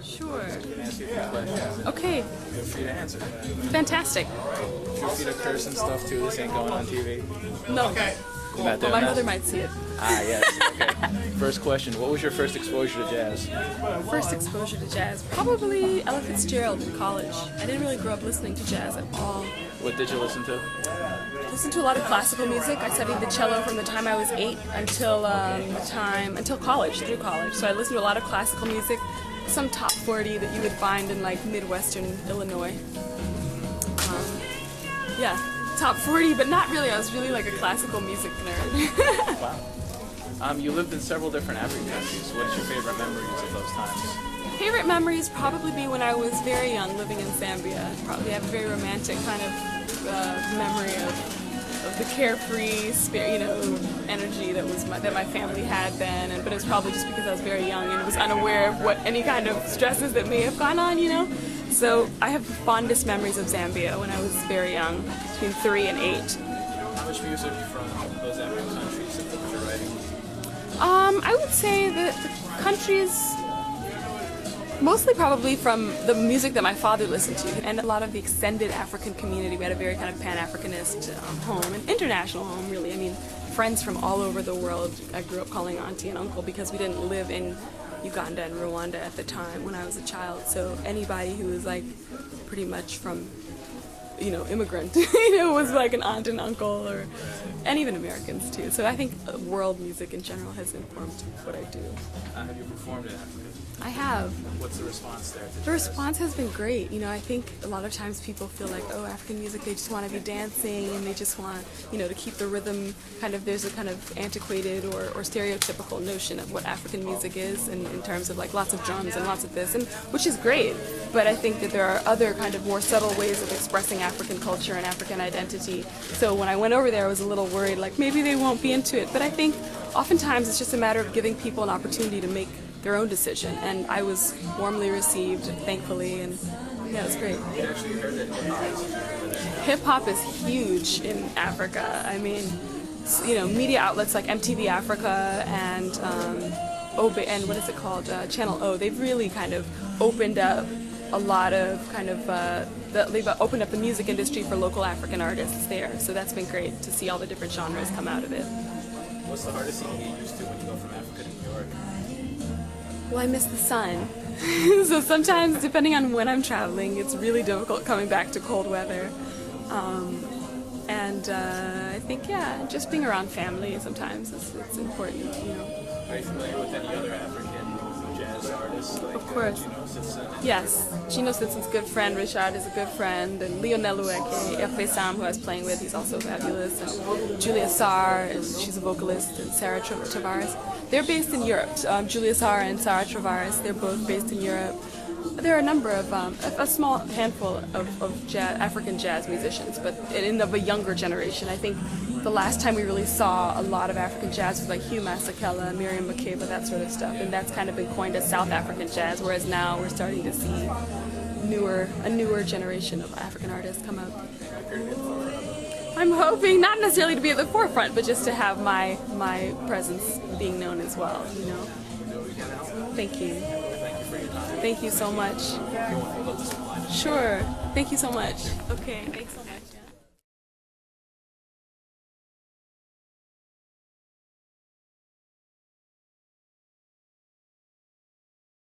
Sure. I'm going to ask you a few questions. Okay. Feel free to answer. Fantastic. Feel free to curse and stuff too. This ain't going on TV. No. Okay. You're not Well, doing my that? mother might see it. Ah, yes. Okay. First question. What was your first exposure to jazz? First exposure to jazz, probably Ella Fitzgerald in college. I didn't really grow up listening to jazz at all. What did you listen to? Listened to a lot of classical music. I studied the cello from the time I was 8 until college, through college. So I listened to a lot of classical music, some top 40 that you would find in like Midwestern Illinois. Yeah, top 40, but not really. I was really like a classical music nerd. Wow. You lived in several different African countries. What is your favorite memories of those times? Favorite memories probably be when I was very young, living in Zambia. Probably have a very romantic kind of memory of the carefree spirit, energy that my family had then. But it was probably just because I was very young and was unaware of what any kind of stresses that may have gone on, So I have the fondest memories of Zambia when I was very young, between 3 and 8. How much music from those African countries influenced your writing? I would say that the countries, mostly probably from the music that my father listened to and a lot of the extended African community. We had a very kind of Pan-Africanist home, an international home really. I mean, friends from all over the world I grew up calling auntie and uncle because we didn't live in Uganda and Rwanda at the time when I was a child. So anybody who was like pretty much from, immigrant, was like an aunt and uncle, and even Americans too. So I think world music in general has informed what I do. Have you performed in Africa? I have. What's the response there? The response has been great. I think a lot of times people feel like, oh, African music, they just want to be dancing and they just want, to keep the rhythm there's a kind of antiquated or stereotypical notion of what African music is in terms of like lots of drums and lots of this, and which is great. But I think that there are other kind of more subtle ways of expressing African culture and African identity. So when I went over there, I was a little worried, like maybe they won't be into it. But I think oftentimes it's just a matter of giving people an opportunity to make their own decision, and I was warmly received, thankfully, and yeah, it was great. You actually heard that Hip-hop is huge in Africa. I mean, media outlets like MTV Africa and what is it called, Channel O, they've really kind of opened up a lot of they've opened up the music industry for local African artists there, so that's been great to see all the different genres come out of it. What's the hardest thing you get used to when you go from Africa to New York? Well, I miss the sun. So sometimes, depending on when I'm traveling, it's really difficult coming back to cold weather. I think, just being around family sometimes it's important, Are you familiar with any other African jazz artists? Like, Of course. Gino Sitson? Yes, Gino Sitson's a good friend, Richard is a good friend, and Lionel Lueke, F.A. Sam, who I was playing with, he's also fabulous, and Julia Sarr, she's a vocalist, and Sarah Tavares. They're based in Europe. Julia Sarr and Sarah Tavares, they're both based in Europe. There are a number of, a small handful of African jazz musicians, but of a younger generation. I think the last time we really saw a lot of African jazz was like Hugh Masekela, Miriam Makeba, that sort of stuff, and that's kind of been coined as South African jazz, whereas now we're starting to see a newer generation of African artists come up. I'm hoping not necessarily to be at the forefront, but just to have my presence being known as well, Thank you. Thank you so much. Sure. Thank you so much. Okay, thanks so much.